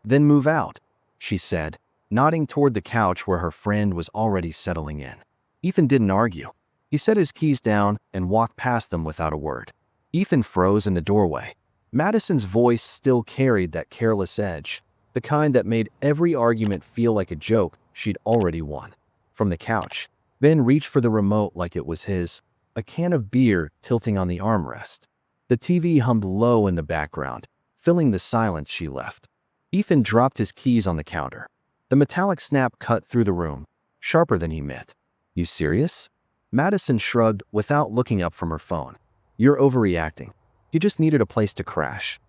Then move out, she said, nodding toward the couch where her friend was already settling in. Ethan didn't argue. He set his keys down and walked past them without a word. Ethan froze in the doorway. Madison's voice still carried that careless edge, the kind that made every argument feel like a joke she'd already won. From the couch, Ben reached for the remote like it was his, a can of beer tilting on the armrest. The TV hummed low in the background, filling the silence she left. Ethan dropped his keys on the counter. The metallic snap cut through the room, sharper than he meant. You serious? Madison shrugged without looking up from her phone. You're overreacting. You just needed a place to crash.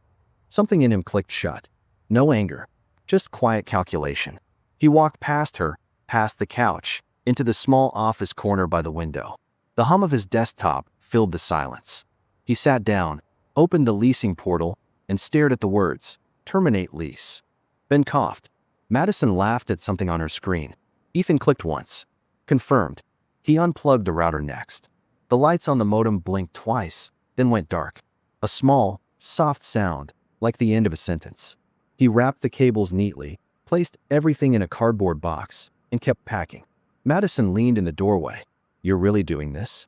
Something in him clicked shut. No anger, just quiet calculation. He walked past her, past the couch, into the small office corner by the window. The hum of his desktop filled the silence. He sat down, opened the leasing portal, and stared at the words, "Terminate lease." Ben coughed. Madison laughed at something on her screen. Ethan clicked once. Confirmed. He unplugged the router next. The lights on the modem blinked twice, then went dark. A small, soft sound, like the end of a sentence. He wrapped the cables neatly, placed everything in a cardboard box, and kept packing. Madison leaned in the doorway. You're really doing this?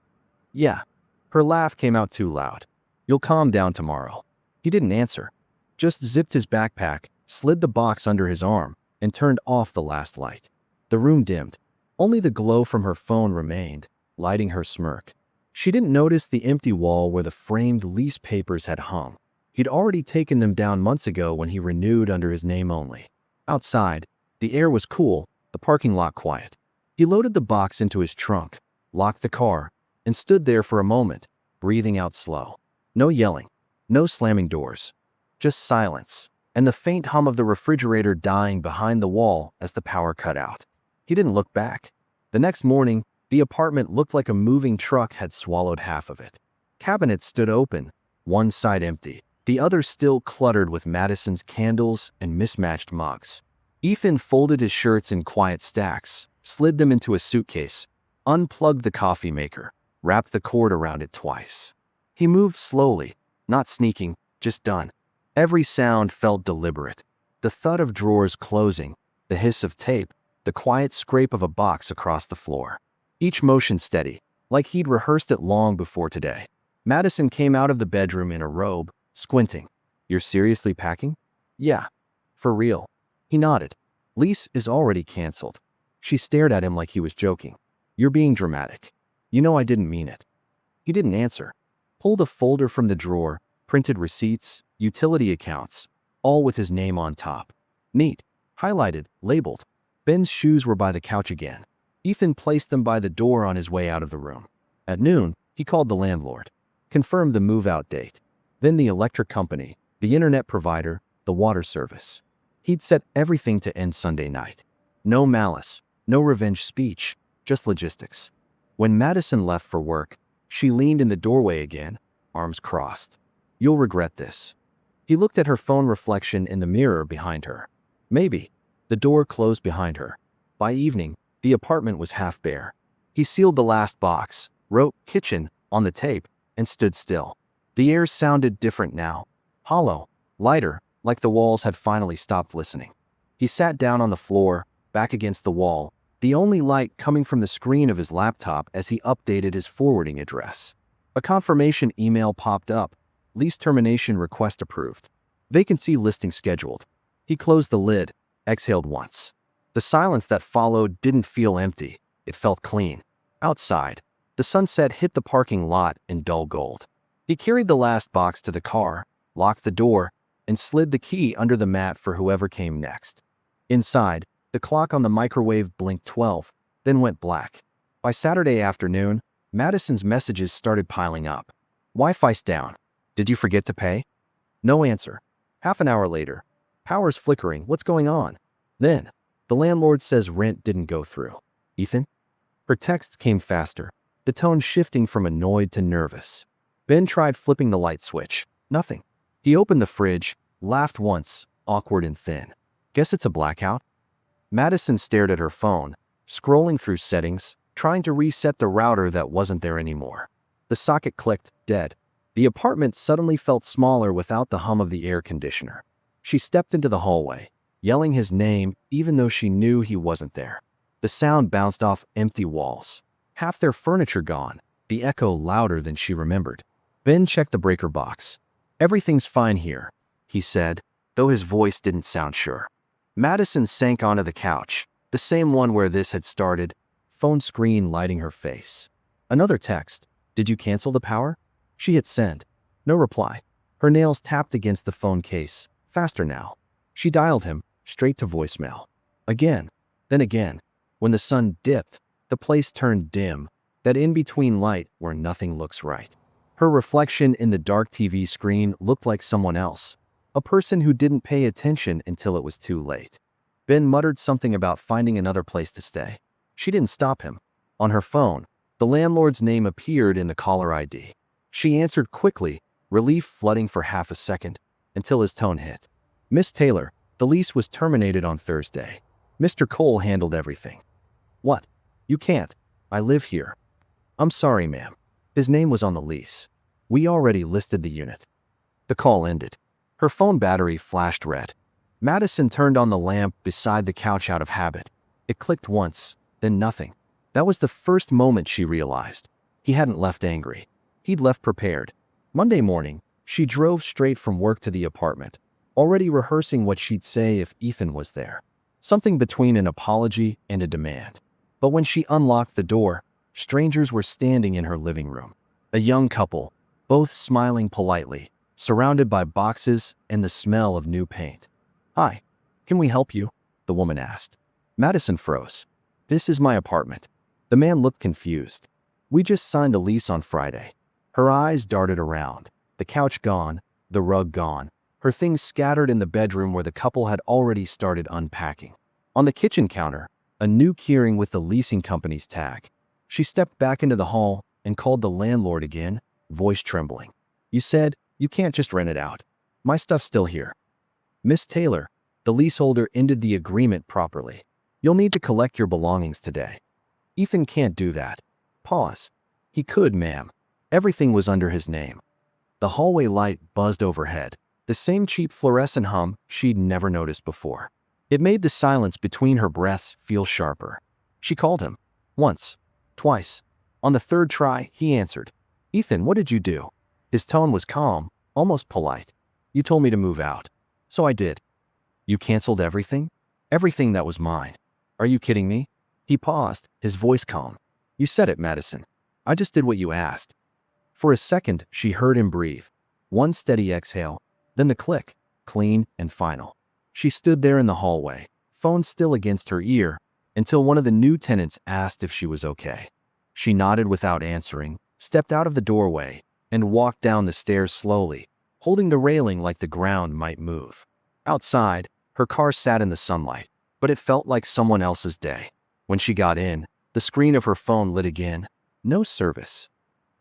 Yeah. Her laugh came out too loud. You'll calm down tomorrow. He didn't answer. Just zipped his backpack, slid the box under his arm, and turned off the last light. The room dimmed. Only the glow from her phone remained, lighting her smirk. She didn't notice the empty wall where the framed lease papers had hung. He'd already taken them down months ago when he renewed under his name only. Outside, the air was cool, the parking lot quiet. He loaded the box into his trunk, locked the car, and stood there for a moment, breathing out slow. No yelling, no slamming doors, just silence, and the faint hum of the refrigerator dying behind the wall as the power cut out. He didn't look back. The next morning, the apartment looked like a moving truck had swallowed half of it. Cabinets stood open, one side empty, the other still cluttered with Madison's candles and mismatched mugs. Ethan folded his shirts in quiet stacks, slid them into a suitcase, unplugged the coffee maker, wrapped the cord around it twice. He moved slowly, not sneaking, just done. Every sound felt deliberate. The thud of drawers closing, the hiss of tape, the quiet scrape of a box across the floor. Each motion steady, like he'd rehearsed it long before today. Madison came out of the bedroom in a robe, squinting. You're seriously packing? Yeah. For real. He nodded. Lease is already canceled. She stared at him like he was joking. You're being dramatic. You know I didn't mean it. He didn't answer. Pulled a folder from the drawer, printed receipts, utility accounts, all with his name on top. Neat. Highlighted, labeled. Ben's shoes were by the couch again. Ethan placed them by the door on his way out of the room. At noon, he called the landlord, confirmed the move-out date, then the electric company, the internet provider, the water service. He'd set everything to end Sunday night. No malice, no revenge speech, just logistics. When Madison left for work, she leaned in the doorway again, arms crossed. You'll regret this. He looked at her phone reflection in the mirror behind her. Maybe. The door closed behind her. By evening, the apartment was half bare. He sealed the last box, wrote "kitchen" on the tape, and stood still. The air sounded different now. Hollow, lighter, like the walls had finally stopped listening. He sat down on the floor, back against the wall, the only light coming from the screen of his laptop as he updated his forwarding address. A confirmation email popped up. Lease termination request approved. Vacancy listing scheduled. He closed the lid, exhaled once. The silence that followed didn't feel empty. It felt clean. Outside, the sunset hit the parking lot in dull gold. He carried the last box to the car, locked the door, and slid the key under the mat for whoever came next. Inside, the clock on the microwave blinked 12, then went black. By Saturday afternoon, Madison's messages started piling up. Wi-Fi's down. Did you forget to pay? No answer. Half an hour later. Power's flickering. What's going on? Then, the landlord says rent didn't go through. Ethan? Her texts came faster, the tone shifting from annoyed to nervous. Ben tried flipping the light switch. Nothing. He opened the fridge, laughed once, awkward and thin. Guess it's a blackout? Madison stared at her phone, scrolling through settings, trying to reset the router that wasn't there anymore. The socket clicked, dead. The apartment suddenly felt smaller without the hum of the air conditioner. She stepped into the hallway. yelling his name even though she knew he wasn't there. The sound bounced off empty walls. Half their furniture gone, the echo louder than she remembered. Ben checked the breaker box. "Everything's fine here," he said, though his voice didn't sound sure. Madison sank onto the couch, the same one where this had started, phone screen lighting her face. Another text. "Did you cancel the power?" She hit send. No reply. Her nails tapped against the phone case. Faster now. She dialed him, straight to voicemail. Again, then again. When the sun dipped, the place turned dim, that in-between light where nothing looks right. Her reflection in the dark TV screen looked like someone else, a person who didn't pay attention until it was too late. Ben muttered something about finding another place to stay. She didn't stop him. On her phone, the landlord's name appeared in the caller ID. She answered quickly, relief flooding for half a second, until his tone hit. "Miss Taylor, the lease was terminated on Thursday. Mr. Cole handled everything." "What? You can't. I live here." "I'm sorry, ma'am. His name was on the lease. We already listed the unit." The call ended. Her phone battery flashed red. Madison turned on the lamp beside the couch out of habit. It clicked once, then nothing. That was the first moment she realized. He hadn't left angry. He'd left prepared. Monday morning, she drove straight from work to the apartment, already rehearsing what she'd say if Ethan was there. Something between an apology and a demand. But when she unlocked the door, strangers were standing in her living room. A young couple, both smiling politely, surrounded by boxes and the smell of new paint. "Hi, can we help you?" the woman asked. Madison froze. "This is my apartment." The man looked confused. "We just signed the lease on Friday." Her eyes darted around. The couch gone, the rug gone, her things scattered in the bedroom where the couple had already started unpacking. On the kitchen counter, a new keyring with the leasing company's tag. She stepped back into the hall and called the landlord again, voice trembling. "You said you can't just rent it out. My stuff's still here." "Miss Taylor, the leaseholder ended the agreement properly. You'll need to collect your belongings today." "Ethan can't do that." Pause. "He could, ma'am. Everything was under his name." The hallway light buzzed overhead, the same cheap fluorescent hum she'd never noticed before. It made the silence between her breaths feel sharper. She called him. Once. Twice. On the third try, he answered. "Ethan, what did you do?" His tone was calm, almost polite. "You told me to move out. So I did." "You canceled everything?" "Everything that was mine." "Are you kidding me?" He paused, his voice calm. "You said it, Madison. I just did what you asked." For a second, she heard him breathe. One steady exhale, then the click, clean and final. She stood there in the hallway, phone still against her ear, until one of the new tenants asked if she was okay. She nodded without answering, stepped out of the doorway, and walked down the stairs slowly, holding the railing like the ground might move. Outside, her car sat in the sunlight, but it felt like someone else's day. When she got in, the screen of her phone lit again. No service.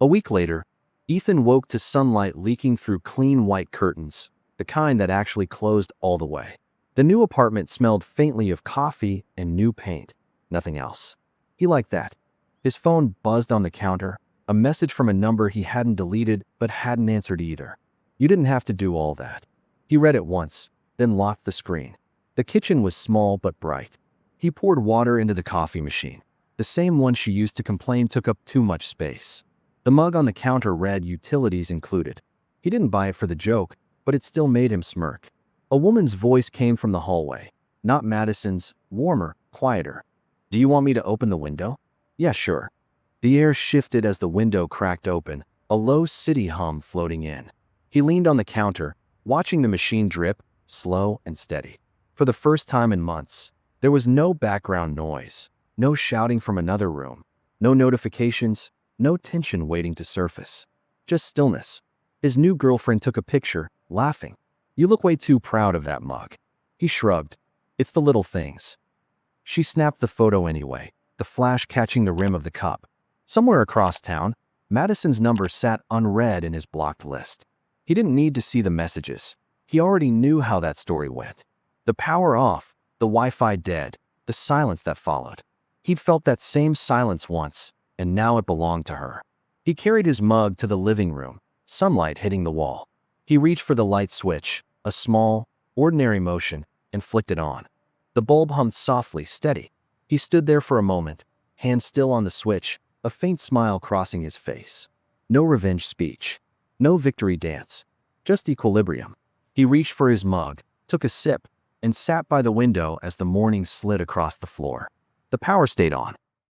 A week later, Ethan woke to sunlight leaking through clean white curtains, the kind that actually closed all the way. The new apartment smelled faintly of coffee and new paint, nothing else. He liked that. His phone buzzed on the counter, a message from a number he hadn't deleted but hadn't answered either. You didn't have to do all that. He read it once, then locked the screen. The kitchen was small but bright. He poured water into the coffee machine, the same one she used to complain took up too much space. The mug on the counter read utilities included. He didn't buy it for the joke, but it still made him smirk. A woman's voice came from the hallway, not Madison's, warmer, quieter. "Do you want me to open the window?" "Yeah, sure." The air shifted as the window cracked open, a low city hum floating in. He leaned on the counter, watching the machine drip, slow and steady. For the first time in months, there was no background noise, no shouting from another room, no notifications, no tension waiting to surface. Just stillness. His new girlfriend took a picture, laughing. "You look way too proud of that mug." He shrugged. "It's the little things." She snapped the photo anyway, the flash catching the rim of the cup. Somewhere across town, Madison's number sat unread in his blocked list. He didn't need to see the messages. He already knew how that story went. The power off, the Wi-Fi dead, the silence that followed. He'd felt that same silence once, and now it belonged to her. He carried his mug to the living room, sunlight hitting the wall. He reached for the light switch, a small, ordinary motion, and flicked it on. The bulb hummed softly, steady. He stood there for a moment, hand still on the switch, a faint smile crossing his face. No revenge speech. No victory dance. Just equilibrium. He reached for his mug, took a sip, and sat by the window as the morning slid across the floor. The power stayed on,